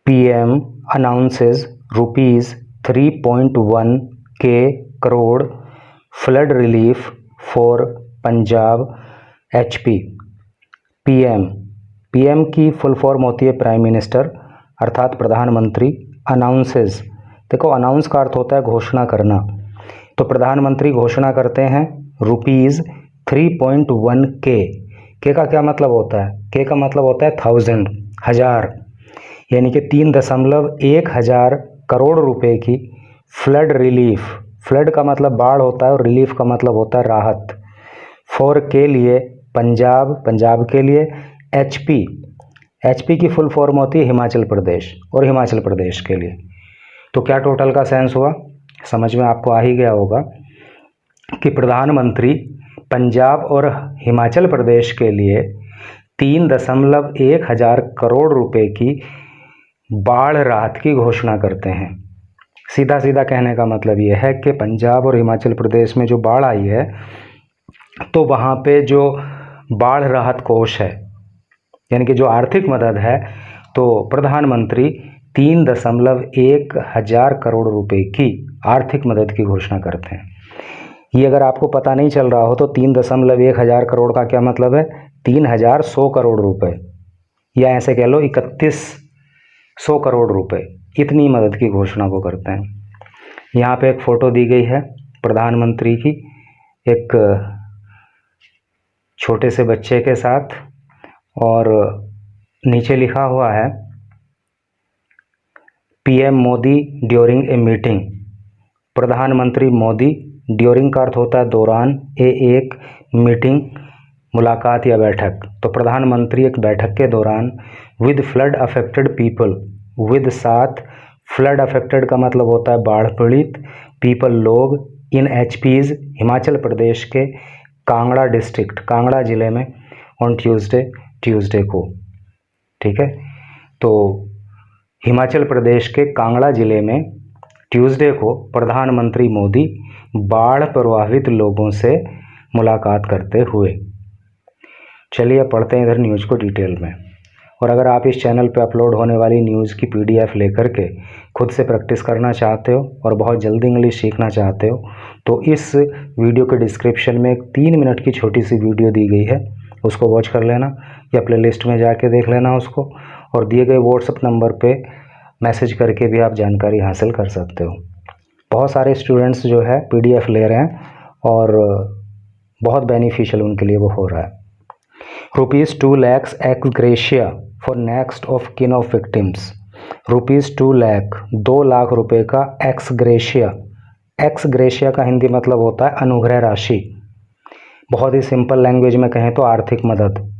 PM announces rupees 3.1 crore flood relief for Punjab HP। PM की full form होती है prime minister अर्थात प्रधानमंत्री। अनाउंसेस, देखो अनाउंस का अर्थ होता है घोषणा करना, तो प्रधानमंत्री घोषणा करते हैं रुपीज़ 3.1 के का क्या मतलब होता है? के का मतलब होता है 1000, हजार, यानी कि 3.1 करोड़ रुपए की फ्लड रिलीफ। फ्लड का मतलब बाढ़ होता है और रिलीफ का मतलब होता है राहत। फॉर के लिए पंजाब के लिए, एचपी की फुल फॉर्म होती है हिमाचल प्रदेश, और हिमाचल प्रदेश के लिए। तो क्या टोटल का सेंस हुआ? समझ में आपको आ ही गया होगा कि प्रधानमंत्री पंजाब और हिमाचल प्रदेश के लिए 3.1 करोड़ रुपए की बाढ़ राहत की घोषणा करते हैं। सीधा सीधा कहने का मतलब ये है कि पंजाब और हिमाचल प्रदेश में जो बाढ़ आई है, तो वहाँ पे जो बाढ़ राहत कोष है, यानी कि जो आर्थिक मदद है, तो प्रधानमंत्री 3.1 करोड़ रुपए की आर्थिक मदद की घोषणा करते हैं। ये अगर आपको पता नहीं चल रहा हो तो 3.1 करोड़ का क्या मतलब है? 3100 करोड़ रुपए, या ऐसे कह लो 3100 करोड़ रुपए, इतनी मदद की घोषणा वो करते हैं। यहाँ पे एक फ़ोटो दी गई है प्रधानमंत्री की, एक छोटे से बच्चे के साथ, और नीचे लिखा हुआ है PM Modi during a meeting. प्रधानमंत्री मोदी, ड्यूरिंग का अर्थ होता है दौरान, एक मीटिंग मुलाकात या बैठक, तो प्रधानमंत्री एक बैठक के दौरान with flood affected people, with साथ, फ्लड अफेक्टेड का मतलब होता है बाढ़ पीड़ित, पीपल लोग, इन HPs हिमाचल प्रदेश के कांगड़ा डिस्ट्रिक्ट, कांगड़ा ज़िले में, ऑन ट्यूसडे को। ठीक है, तो हिमाचल प्रदेश के कांगड़ा ज़िले में ट्यूसडे को प्रधानमंत्री मोदी बाढ़ प्रभावित लोगों से मुलाकात करते हुए। चलिए पढ़ते हैं इधर न्यूज़ को डिटेल में। और अगर आप इस चैनल पर अपलोड होने वाली न्यूज़ की PDF लेकर के खुद से प्रैक्टिस करना चाहते हो और बहुत जल्दी इंग्लिश सीखना चाहते हो, तो इस वीडियो के डिस्क्रिप्शन में एक 3 मिनट की छोटी सी वीडियो दी गई है, उसको वॉच कर लेना या प्लेलिस्ट में जाके देख लेना उसको, और दिए गए व्हाट्सएप नंबर पे मैसेज करके भी आप जानकारी हासिल कर सकते हो। बहुत सारे स्टूडेंट्स जो है PDF ले रहे हैं और बहुत बेनिफिशियल उनके लिए वो हो रहा है। ₹2 lakhs ex gratia for next of kin of victims. ₹2 lakh, 2 lakh रुपए का एक्स ग्रेशिया। एक्स ग्रेशिया का हिंदी मतलब होता है अनुग्रह राशि। बहुत ही सिंपल लैंग्वेज में कहें तो आर्थिक मदद।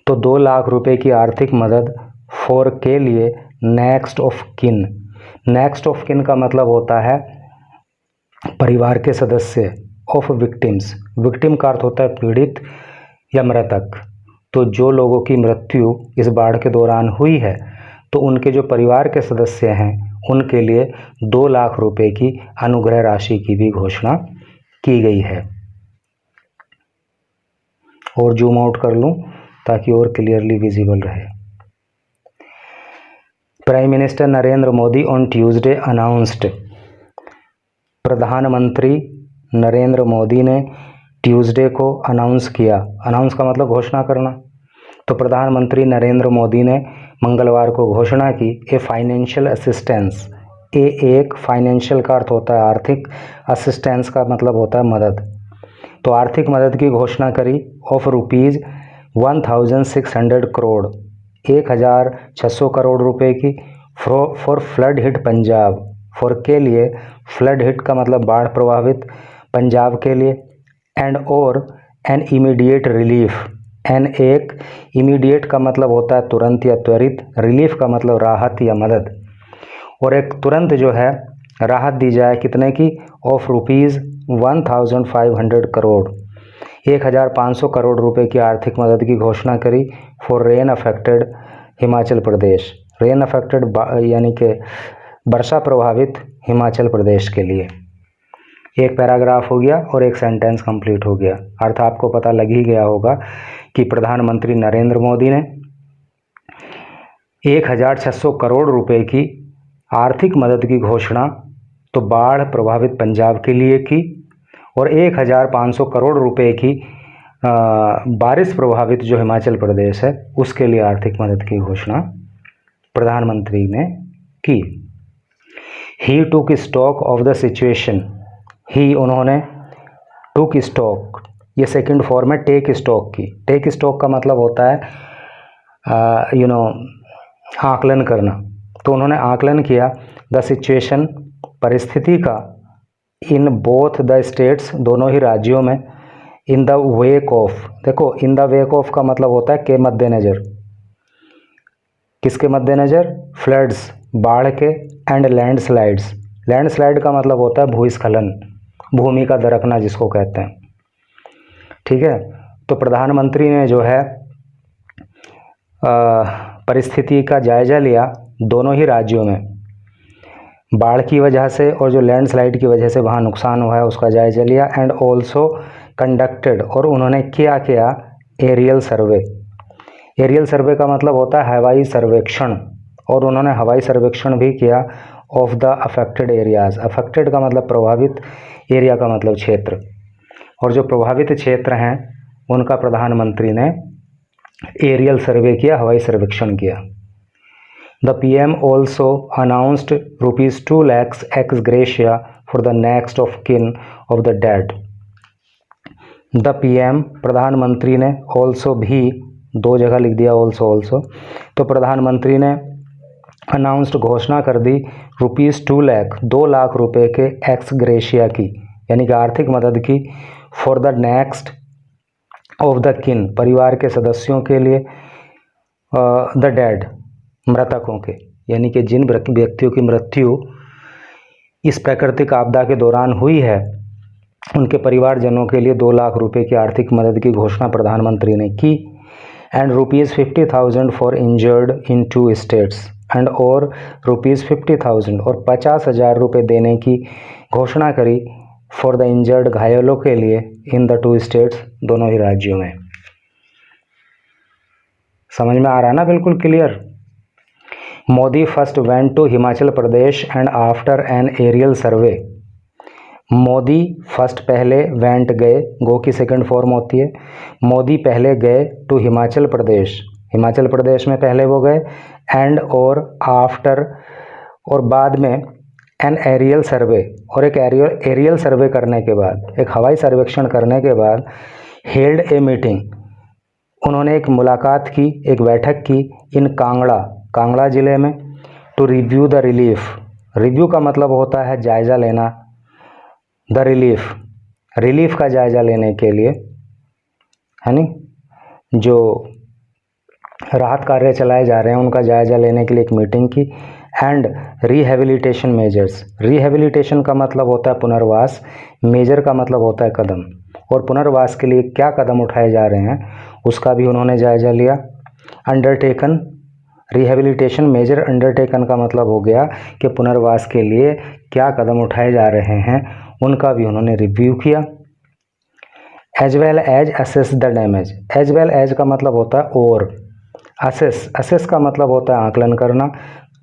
तो 2 लाख रुपए की आर्थिक मदद फॉर के लिए next of kin. Next of kin का मतलब होता है परिवार के सदस्य, ऑफ विक्टिम्स, विक्टिम का अर्थ होता है पीड़ित या मृतक। तो जो लोगों की मृत्यु इस बाढ़ के दौरान हुई है, तो उनके जो परिवार के सदस्य हैं उनके लिए 2 लाख रुपए की अनुग्रह राशि की भी घोषणा की गई है। और जूम आउट कर लूं ताकि और क्लियरली विजिबल रहे। Prime minister Narendra Modi on Tuesday announced. प्रधानमंत्री नरेंद्र मोदी ने ट्यूसडे को अनाउंस किया। अनाउंस का मतलब घोषणा करना। तो प्रधानमंत्री नरेंद्र मोदी ने मंगलवार को घोषणा की ए फाइनेंशियल असिस्टेंस। एक फाइनेंशियल का अर्थ होता है आर्थिक, असिस्टेंस का मतलब होता है मदद। तो आर्थिक मदद की घोषणा करी ऑफ ₹1600 करोड़, 1600 करोड़ रुपए की for flood hit Punjab. For के लिए, फ्लड हिट का मतलब बाढ़ प्रभावित पंजाब के लिए, एंड और एन इमीडिएट रिलीफ। एन एक इमीडिएट का मतलब होता है तुरंत या त्वरित, रिलीफ का मतलब राहत या मदद, और एक तुरंत जो है राहत दी जाए कितने की, ऑफ ₹1500 करोड़, 1500 करोड़ रुपए की आर्थिक मदद की घोषणा करी for rain affected Himachal Pradesh. Rain affected यानी कि वर्षा प्रभावित हिमाचल प्रदेश के लिए। एक पैराग्राफ हो गया और एक सेंटेंस कंप्लीट हो गया। अर्थ आपको पता लग ही गया होगा कि प्रधानमंत्री नरेंद्र मोदी ने 1600 करोड़ रुपए की आर्थिक मदद की घोषणा तो बाढ़ प्रभावित पंजाब के लिए की, और 1500 करोड़ रुपए की बारिश प्रभावित जो हिमाचल प्रदेश है उसके लिए आर्थिक मदद की घोषणा प्रधानमंत्री ने की। ही टुक स्टॉक ऑफ द सिचुएशन, ही उन्होंने, टुक स्टॉक ये सेकंड फॉर्म है टेक स्टॉक की। टेक स्टॉक का मतलब होता है आकलन करना। तो उन्होंने आकलन किया द सिचुएशन, परिस्थिति का, इन बोथ द स्टेट्स, दोनों ही राज्यों में, इन द वेक ऑफ, देखो इन द वेक ऑफ का मतलब होता है के मद्देनज़र, किसके मद्देनज़र, फ्लड्स, बाढ़ के, एंड लैंडस्लाइड्स, लैंडस्लाइड का मतलब होता है भूस्खलन, भूमि का दरकना जिसको कहते हैं, ठीक है। तो प्रधानमंत्री ने जो है परिस्थिति का जायज़ा लिया दोनों ही राज्यों में, बाढ़ की वजह से और जो लैंडस्लाइड की वजह से वहाँ नुकसान हुआ है उसका जायज़ा लिया, एंड ऑल्सो कंडक्टेड, और उन्होंने क्या किया, एरियल सर्वे। एरियल सर्वे का मतलब होता है हवाई सर्वेक्षण, और उन्होंने हवाई सर्वेक्षण भी किया of the affected areas. Affected का मतलब प्रभावित, एरिया का मतलब क्षेत्र, और जो प्रभावित क्षेत्र हैं उनका प्रधानमंत्री ने एरियल सर्वे किया, हवाई सर्वेक्षण किया। The PM also announced ₹2 lakhs ex gratia for the next of kin of the dead. The PM, प्रधानमंत्री ने, ऑल्सो भी, दो जगह लिख दिया ऑल्सो, तो प्रधानमंत्री ने अनाउंस्ड, घोषणा कर दी, ₹2 lakh, 2 लाख रुपए के एक्स ग्रेशिया की, यानी कि आर्थिक मदद की, for the next of the किन, परिवार के सदस्यों के लिए, द डेड, मृतकों के, यानी कि जिन व्यक्तियों की मृत्यु इस प्राकृतिक आपदा के दौरान हुई है उनके परिवारजनों के लिए 2 लाख रुपए की आर्थिक मदद की घोषणा प्रधानमंत्री ने की, and ₹50,000 for injured in 2 states, and और ₹50,000 और 50,000 रुपये देने की घोषणा करी फॉर द इंजर्ड, घायलों के लिए, इन द 2 स्टेट्स, दोनों ही राज्यों में। समझ में आ रहा है ना, बिल्कुल clear. Modi first went to Himachal Pradesh and after an aerial survey. Modi first, पहले, वेंट, गए, गो की सेकंड फॉर्म होती है। मोदी पहले गए टू हिमाचल प्रदेश, हिमाचल प्रदेश में पहले वो गए, एंड और आफ्टर, और बाद में, एन एरियल सर्वे, और एक एरियल सर्वे करने के बाद, एक हवाई सर्वेक्षण करने के बाद, हेल्ड ए मीटिंग, उन्होंने एक मुलाकात की, एक बैठक की, इन कांगड़ा, कांगड़ा ज़िले में, to review the relief. Review का मतलब होता है जायज़ा लेना, द रिलीफ, रिलीफ का जायज़ा लेने के लिए, है नी, जो राहत कार्य चलाए जा रहे हैं उनका जायज़ा लेने के लिए एक मीटिंग की, एंड रिहेबिलिटेशन मेजर्स। रिहेबिलिटेशन का मतलब होता है पुनर्वास, मेजर का मतलब होता है कदम, और पुनर्वास के लिए क्या कदम उठाए जा रहे हैं उसका भी उन्होंने जायज़ा लिया। अंडरटेकन, रिहेबिलिटेशन मेजर अंडरटेकन का मतलब हो गया कि पुनर्वास के लिए क्या कदम उठाए जा रहे हैं उनका भी उन्होंने रिव्यू किया। As well as assess the damage, as well as का मतलब होता है और, असेस, असेस का मतलब होता है आकलन करना,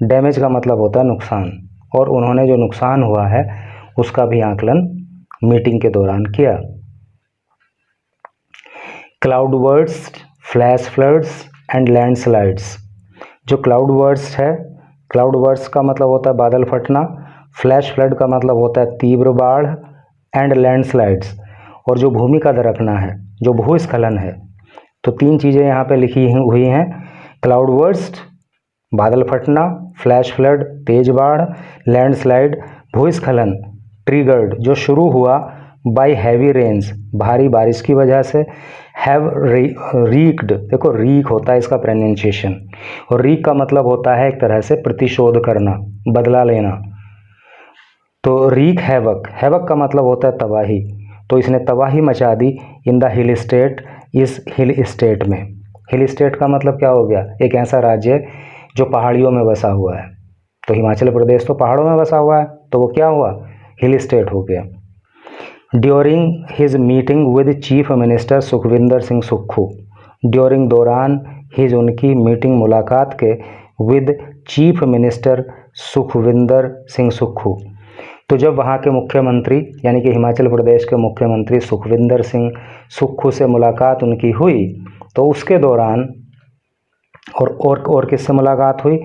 डैमेज का मतलब होता है नुकसान, और उन्होंने जो नुकसान हुआ है उसका भी आकलन मीटिंग के दौरान किया। Cloud burst, flash floods and landslides. जो क्लाउड बर्स्ट है, क्लाउड बर्स्ट का मतलब होता है बादल फटना, फ्लैश फ्लड का मतलब होता है तीव्र बाढ़, एंड लैंडस्लाइड्स, और जो भूमि का दरकना है, जो भूस्खलन है। तो 3 चीज़ें यहाँ पे लिखी हुई हैं, क्लाउड बर्स्ट, बादल फटना, फ्लैश फ्लड, तेज बाढ़, लैंडस्लाइड, भूस्खलन, ट्रिगर्ड, जो शुरू हुआ बाय हैवी रेन्स, भारी बारिश की वजह से, हैव रीक्ड, देखो रीक होता है इसका प्रोनाउंसिएशन, और रीक का मतलब होता है एक तरह से प्रतिशोध करना, बदला लेना। तो रीक हैवक, हैवक का मतलब होता है तबाही, तो इसने तबाही मचा दी इन द हिल स्टेट, इस हिल स्टेट में। हिल स्टेट का मतलब क्या हो गया, एक ऐसा राज्य जो पहाड़ियों में बसा हुआ है। तो हिमाचल प्रदेश तो पहाड़ों में बसा हुआ है, तो वो क्या हुआ, हिल स्टेट हो गया। During his meeting with chief minister Sukhvinder Singh Sukhu, during, दौरान, हिज, उनकी, मीटिंग, मुलाकात के, with chief minister Sukhvinder Singh Sukhu. तो जब वहाँ के मुख्यमंत्री यानी कि हिमाचल प्रदेश के मुख्यमंत्री सुखविंदर सिंह सुक्खू से मुलाकात उनकी हुई, तो उसके दौरान और किससे मुलाकात हुई?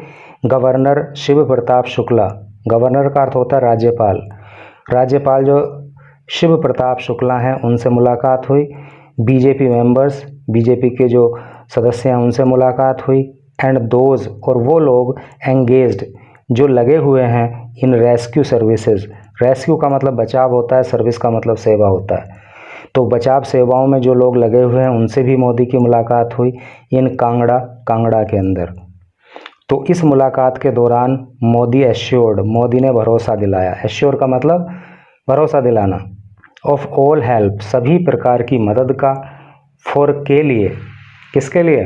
गवर्नर शिव प्रताप शुक्ला। गवर्नर का अर्थ होता है राज्यपाल। राज्यपाल जो शिव प्रताप शुक्ला हैं उनसे मुलाकात हुई। बीजेपी मेंबर्स, बीजेपी के जो सदस्य हैं उनसे मुलाकात हुई। एंड दोज, और वो लोग एंगेज्ड, जो लगे हुए हैं इन रेस्क्यू सर्विसेज। रेस्क्यू का मतलब बचाव होता है, सर्विस का मतलब सेवा होता है। तो बचाव सेवाओं में जो लोग लगे हुए हैं उनसे भी मोदी की मुलाकात हुई इन कांगड़ा के अंदर। तो इस मुलाकात के दौरान मोदी एश्योर्ड, मोदी ने भरोसा दिलाया। एश्योर का मतलब भरोसा दिलाना। ऑफ ऑल हेल्प, सभी प्रकार की मदद का। फॉर, के लिए, किसके लिए?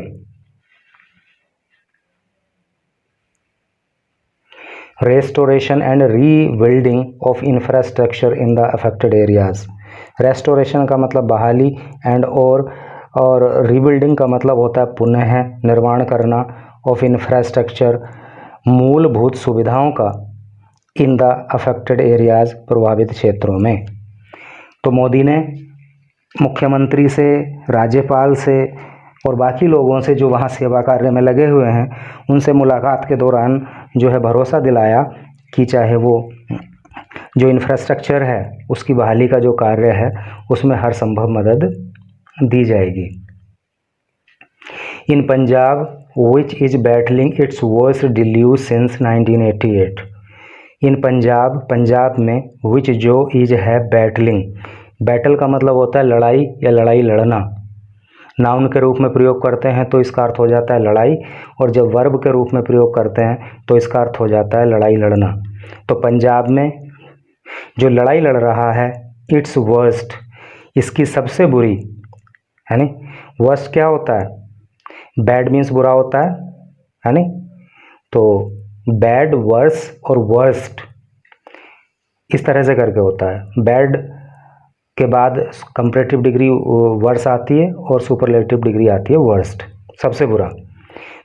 Restoration and rebuilding of infrastructure in the affected areas. Restoration का मतलब बहाली, एंड और रीबिल्डिंग का मतलब होता है पुनः निर्माण करना, ऑफ इंफ्रास्ट्रक्चर, मूलभूत सुविधाओं का, इन द अफेक्टेड एरियाज, प्रभावित क्षेत्रों में। तो मोदी ने मुख्यमंत्री से, राज्यपाल से और बाकी लोगों से जो वहाँ सेवा कार्य में लगे हुए हैं उनसे मुलाकात के दौरान जो है भरोसा दिलाया कि चाहे वो जो इंफ्रास्ट्रक्चर है उसकी बहाली का जो कार्य है उसमें हर संभव मदद दी जाएगी। In Punjab which is battling its worst deluge since 1988। In Punjab में विच जो इज है बैटलिंग। बैटल का मतलब होता है लड़ाई या लड़ाई लड़ना। नाउन के रूप में प्रयोग करते हैं तो इसका अर्थ हो जाता है लड़ाई, और जब वर्ब के रूप में प्रयोग करते हैं तो इसका अर्थ हो जाता है लड़ाई लड़ना। तो पंजाब में जो लड़ाई लड़ रहा है, इट्स वर्स्ट, इसकी सबसे बुरी, है नी। वर्स्ट क्या होता है? बैड मीन्स बुरा होता है नी। तो बैड, वर्स और वर्स्ट इस तरह से करके होता है। बैड के बाद कंपैरेटिव डिग्री वर्स आती है और सुपरलेटिव डिग्री आती है वर्स्ट, सबसे बुरा।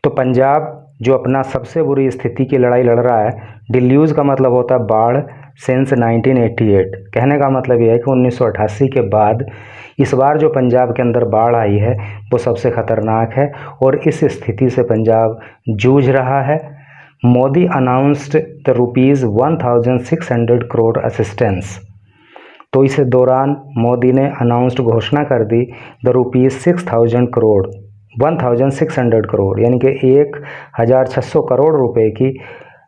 तो पंजाब जो अपना सबसे बुरी स्थिति की लड़ाई लड़ रहा है, डिल्यूज का मतलब होता है बाढ़, सिंस 1988। कहने का मतलब यह है कि 1988 के बाद इस बार जो पंजाब के अंदर बाढ़ आई है वो सबसे खतरनाक है और इस स्थिति से पंजाब जूझ रहा है। Modi announced the ₹1600 crore assistance. तो इस दौरान मोदी ने अनाउंस्ड, घोषणा कर दी, द ₹6,000 करोड़, 1600 करोड़ यानी कि 1600 करोड़ रुपए की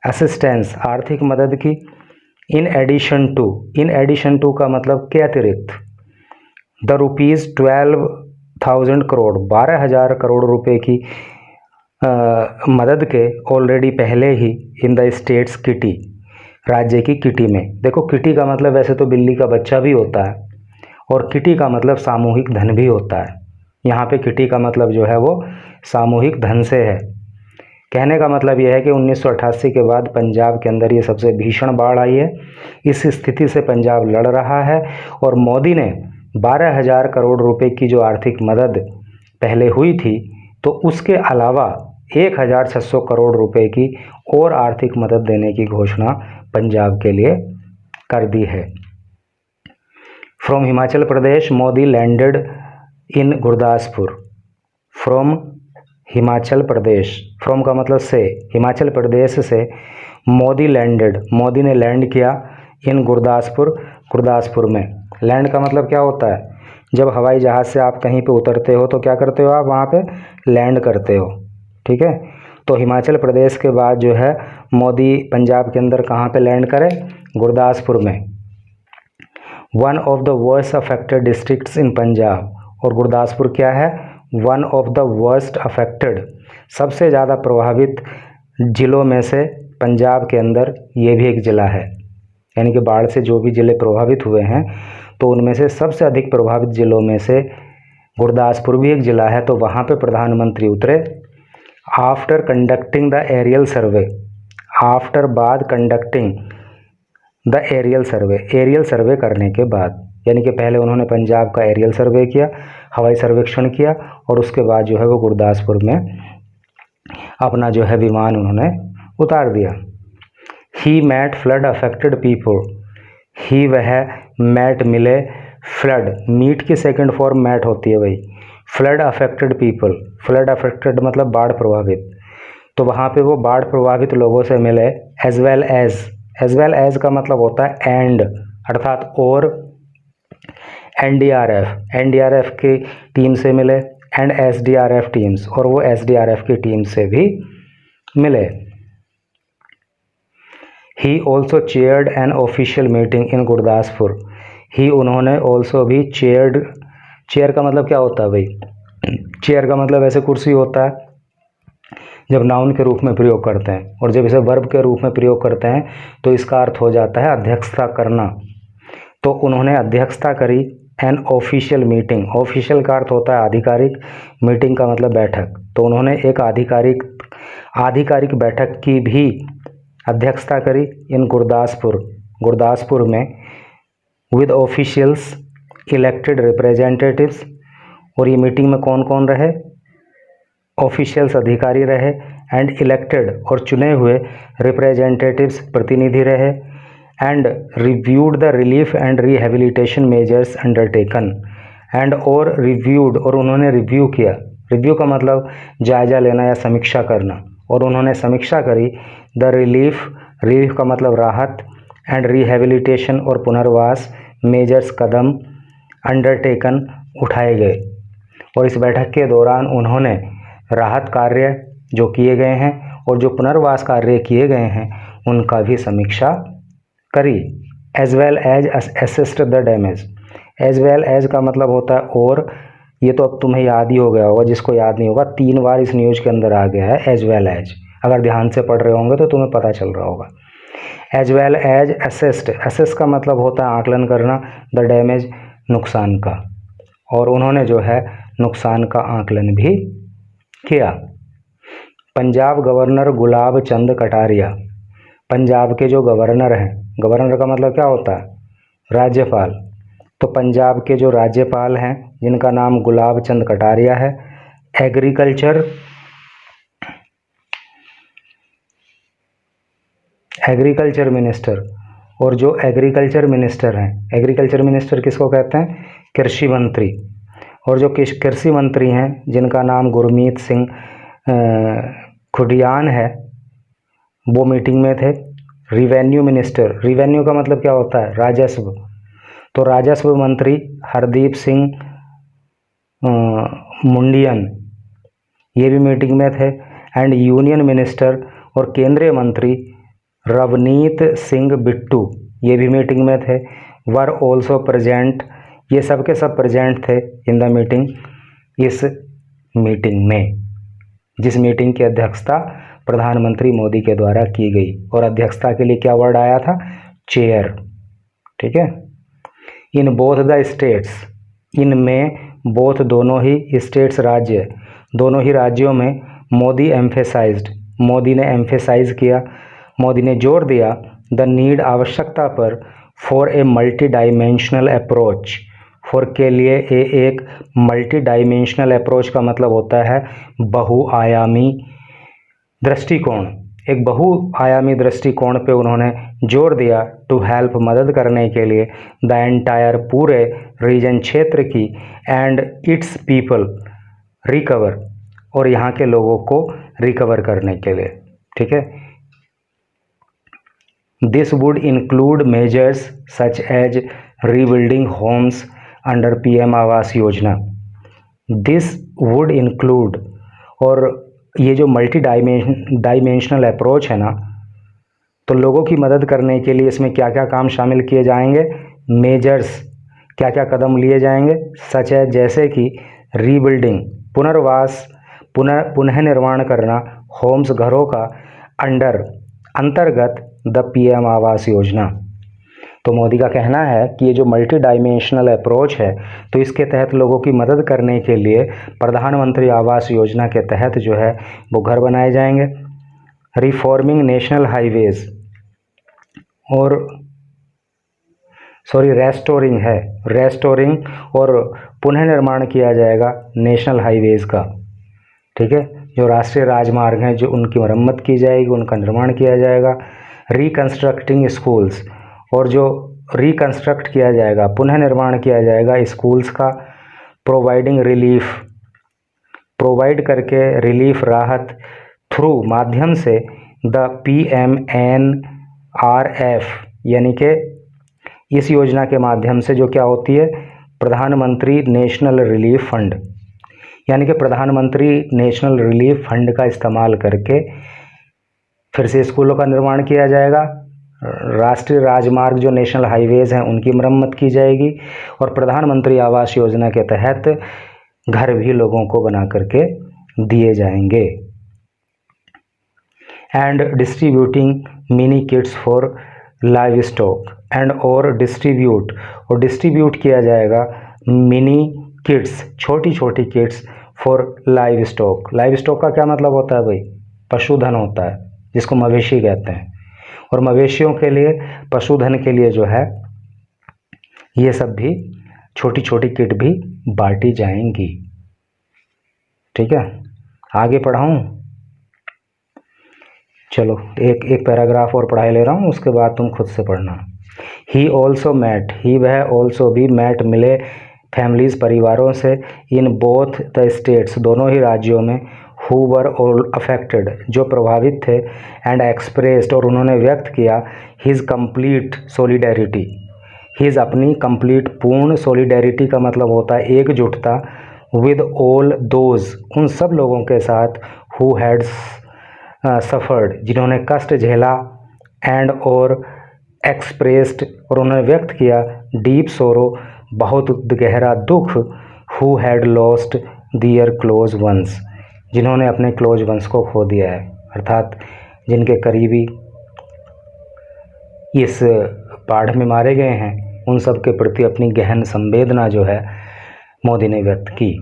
असिस्टेंस, आर्थिक मदद की। इन एडिशन टू का मतलब के अतिरिक्त, द ₹12,000 करोड़, 12,000 करोड़ रुपए की मदद के ऑलरेडी पहले ही इन द स्टेट्स किटी, राज्य की किटी में। देखो किटी का मतलब वैसे तो बिल्ली का बच्चा भी होता है और किटी का मतलब सामूहिक धन भी होता है। यहाँ पे किटी का मतलब जो है वो सामूहिक धन से है। कहने का मतलब यह है कि 1988 के बाद पंजाब के अंदर ये सबसे भीषण बाढ़ आई है। इस स्थिति से पंजाब लड़ रहा है और मोदी ने 12,000 करोड़ रुपए की जो आर्थिक मदद पहले हुई थी तो उसके अलावा 1,600 करोड़ रुपए की और आर्थिक मदद देने की घोषणा पंजाब के लिए कर दी है। From Himachal Pradesh Modi landed in Gurdaspur. From Himachal Pradesh, from का मतलब से, हिमाचल प्रदेश से मोदी लैंडेड, मोदी ने लैंड किया इन गुरदासपुर में। लैंड का मतलब क्या होता है? जब हवाई जहाज़ से आप कहीं पे उतरते हो तो क्या करते हो? आप वहाँ पे लैंड करते हो, ठीक है। तो हिमाचल प्रदेश के बाद जो है मोदी पंजाब के अंदर कहाँ पे लैंड करे? गुरदासपुर में। One of the worst affected districts in Punjab, और गुरदासपुर क्या है? One of the worst affected, सबसे ज़्यादा प्रभावित ज़िलों में से पंजाब के अंदर ये भी एक ज़िला है। यानी कि बाढ़ से जो भी ज़िले प्रभावित हुए हैं तो उनमें से सबसे अधिक प्रभावित ज़िलों में से गुरदासपुर भी एक ज़िला है। तो वहाँ पे प्रधानमंत्री उतरे। After conducting the aerial survey, after बाद कंडक्टिंग द एरियल सर्वे करने के बाद, यानी कि पहले उन्होंने पंजाब का एरियल सर्वे किया, हवाई सर्वेक्षण किया और उसके बाद जो है वो गुरदासपुर में अपना जो है विमान उन्होंने उतार दिया। ही मैट फ्लड अफेक्टेड पीपल, ही वह मैट मिले, फ्लड मीट की सेकंड फॉर्म मैट होती है भाई। Flood affected people, flood affected मतलब बाढ़ प्रभावित, तो वहाँ पे वो बाढ़ प्रभावित लोगों से मिले। एज वेल एज का मतलब होता है एंड, अर्थात और। एनडीआरएफ की टीम से मिले, एंड एसडीआरएफ टीम्स, और वो एसडीआरएफ की टीम से भी मिले। He also chaired an official meeting in Gurdaspur, he उन्होंने ऑल्सो भी चेयर्ड, चेयर का मतलब क्या होता है भाई? चेयर का मतलब ऐसे कुर्सी होता है जब नाउन के रूप में प्रयोग करते हैं, और जब इसे वर्ब के रूप में प्रयोग करते हैं तो इसका अर्थ हो जाता है अध्यक्षता करना। तो उन्होंने अध्यक्षता करी एन ऑफिशियल मीटिंग, ऑफिशियल का अर्थ होता है आधिकारिक, मीटिंग का मतलब बैठक, तो उन्होंने एक आधिकारिक बैठक की भी अध्यक्षता करी इन गुरदासपुर में, विद ऑफिशियल्स इलेक्टेड रिप्रेजेंटेटिव्स। और ये मीटिंग में कौन कौन रहे? ऑफिशियल्स अधिकारी रहे, एंड इलेक्टेड और चुने हुए रिप्रेजेंटेटिव्स प्रतिनिधि रहे, and reviewed the relief and rehabilitation measures undertaken, and और रिव्यूड और उन्होंने रिव्यू किया, रिव्यू का मतलब जायजा लेना या समीक्षा करना, और उन्होंने समीक्षा करी द रिलीफ का मतलब राहत, एंड रिहेबिलिटेशन और पुनर्वास मेजर्स कदम, अंडरटेकन उठाए गए। और इस बैठक के दौरान उन्होंने राहत कार्य जो किए गए हैं और जो पुनर्वास कार्य किए गए हैं उनका भी समीक्षा करी। As well as assist the damage, as well as का मतलब होता है और, ये तो अब तुम्हें याद ही हो गया होगा, जिसको याद नहीं होगा 3 बार इस न्यूज के अंदर आ गया है एज वेल एज, अगर ध्यान से पढ़ रहे होंगे तो तुम्हें पता चल रहा होगा। एज वेल एज असिस्ट का मतलब होता है आकलन करना, द डैमेज नुकसान का, और उन्होंने जो है नुकसान का आकलन भी किया। पंजाब गवर्नर गुलाब चंद कटारिया, पंजाब के जो गवर्नर हैं, गवर्नर का मतलब क्या होता है? राज्यपाल, तो पंजाब के जो राज्यपाल हैं जिनका नाम गुलाब चंद कटारिया है, एग्रीकल्चर मिनिस्टर, और जो एग्रीकल्चर मिनिस्टर हैं, एग्रीकल्चर मिनिस्टर किसको कहते हैं? कृषि मंत्री, और जो कृषि मंत्री हैं जिनका नाम गुरमीत सिंह खुडियान है, वो मीटिंग में थे। रिवेन्यू मिनिस्टर, रिवेन्यू का मतलब क्या होता है? राजस्व, तो राजस्व मंत्री हरदीप सिंह मुंडियन ये भी मीटिंग में थे। एंड यूनियन मिनिस्टर और केंद्रीय मंत्री रवनीत सिंह बिट्टू ये भी मीटिंग में थे। वर ऑल्सो प्रेजेंट, ये सब के सब प्रेजेंट थे इन द मीटिंग, इस मीटिंग में, जिस मीटिंग की अध्यक्षता प्रधानमंत्री मोदी के द्वारा की गई। और अध्यक्षता के लिए क्या वर्ड आया था? चेयर, ठीक है। इन बोथ द स्टेट्स, इनमें बोथ दोनों ही स्टेट्स राज्य, दोनों ही राज्यों में मोदी एम्फेसाइज्ड, मोदी ने एम्फेसाइज किया, मोदी ने जोर दिया द नीड आवश्यकता पर, for a multi dimensional approach, for के लिए एक मल्टी डायमेंशनल अप्रोच का मतलब होता है बहुआयामी दृष्टिकोण, एक बहुआयामी दृष्टिकोण पे उन्होंने जोर दिया, टू हेल्प मदद करने के लिए, द एंटायर पूरे रीजन क्षेत्र की, एंड इट्स पीपल रिकवर, और यहाँ के लोगों को रिकवर करने के लिए, ठीक है। This would include measures such as rebuilding homes under PM Awas Yojana, this would include, और ये जो मल्टी डायमेंशनल अप्रोच है ना, तो लोगों की मदद करने के लिए इसमें क्या क्या काम शामिल किए जाएंगे? मेजर्स, क्या क्या कदम लिए जाएंगे? सच है जैसे कि रीबिल्डिंग पुनर्वास, पुनः निर्माण करना, होम्स घरों का, अंतर्गत द पीएम आवास योजना। तो मोदी का कहना है कि ये जो मल्टी डायमेंशनल अप्रोच है, तो इसके तहत लोगों की मदद करने के लिए प्रधानमंत्री आवास योजना के तहत जो है वो घर बनाए जाएंगे। रिफॉर्मिंग नेशनल हाईवेज, और रेस्टोरिंग और पुनः निर्माण किया जाएगा नेशनल हाईवेज का, ठीक है। जो राष्ट्रीय राजमार्ग हैं जो उनकी मरम्मत की जाएगी, उनका निर्माण किया जाएगा। रिकंस्ट्रक्टिंग स्कूल्स, और जो रिकंस्ट्रक्ट किया जाएगा, पुनः निर्माण किया जाएगा स्कूल्स का। प्रोवाइडिंग रिलीफ, प्रोवाइड करके रिलीफ राहत थ्रू माध्यम से द PMNRF, यानी कि इस योजना के माध्यम से जो क्या होती है, प्रधानमंत्री नेशनल रिलीफ फंड, यानी कि प्रधानमंत्री नेशनल रिलीफ फंड का इस्तेमाल करके फिर से स्कूलों का निर्माण किया जाएगा। राष्ट्रीय राजमार्ग जो नेशनल हाईवेज हैं उनकी मरम्मत की जाएगी, और प्रधानमंत्री आवास योजना के तहत घर भी लोगों को बना करके दिए जाएंगे। And distributing mini kits for livestock, and और डिस्ट्रीब्यूट किया जाएगा मिनी किट्स, छोटी छोटी kits for livestock. Livestock का क्या मतलब होता है भाई? पशुधन होता है, जिसको मवेशी कहते हैं। और मवेशियों के लिए, पशुधन के लिए जो है ये सब भी छोटी छोटी किट भी बांटी जाएंगी। ठीक है, आगे पढ़ाऊँ? चलो एक पैराग्राफ और पढ़ाई ले रहा हूँ, उसके बाद तुम खुद से पढ़ना। ही ऑल्सो मैट, ही वह ऑल्सो भी मैट मिले फैमिलीज परिवारों से इन बोथ द स्टेट्स, दोनों ही राज्यों में, हु वर ऑल अफेक्टेड, जो प्रभावित थे, एंड एक्सप्रेस्ड, और उन्होंने व्यक्त किया, हिज कंप्लीट सोलिडेरिटी, हिज अपनी कंप्लीट पूर्ण, सोलिडेरिटी का मतलब होता है एकजुटता, विद ऑल दोज, उन सब लोगों के साथ, हु हैड सफ़र्ड, जिन्होंने कष्ट झेला, एंड और एक्सप्रेस्ड, और उन्होंने व्यक्त किया, डीप सोरो, बहुत गहरा दुख, who had lost their close ones, जिन्होंने अपने क्लोज वंस को खो दिया है, अर्थात जिनके करीबी इस बाढ़ में मारे गए हैं, उन सब के प्रति अपनी गहन संवेदना जो है मोदी ने व्यक्त की।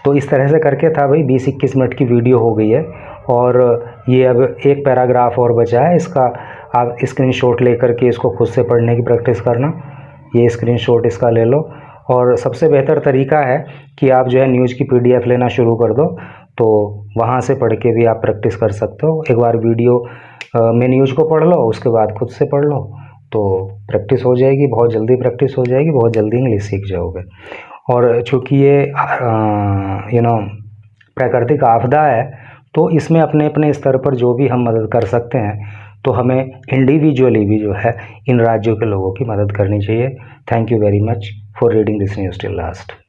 तो इस तरह से करके था भाई, 20-21 मिनट की वीडियो हो गई है, और ये अब एक पैराग्राफ और बचा है, इसका आप स्क्रीनशॉट लेकर के इसको खुद से पढ़ने की प्रैक्टिस करना। ये स्क्रीनशॉट इसका ले लो, और सबसे बेहतर तरीका है कि आप जो है न्यूज़ की PDF लेना शुरू कर दो, तो वहाँ से पढ़ के भी आप प्रैक्टिस कर सकते हो। एक बार वीडियो में न्यूज़ को पढ़ लो, उसके बाद खुद से पढ़ लो, तो प्रैक्टिस हो जाएगी, बहुत जल्दी प्रैक्टिस हो जाएगी, बहुत जल्दी इंग्लिश सीख जाओगे। और चूँकि ये प्राकृतिक आपदा है, तो इसमें अपने अपने स्तर पर जो भी हम मदद कर सकते हैं, तो हमें इंडिविजुअली भी जो है इन राज्यों के लोगों की मदद करनी चाहिए। Thank you very much for reading this news till last.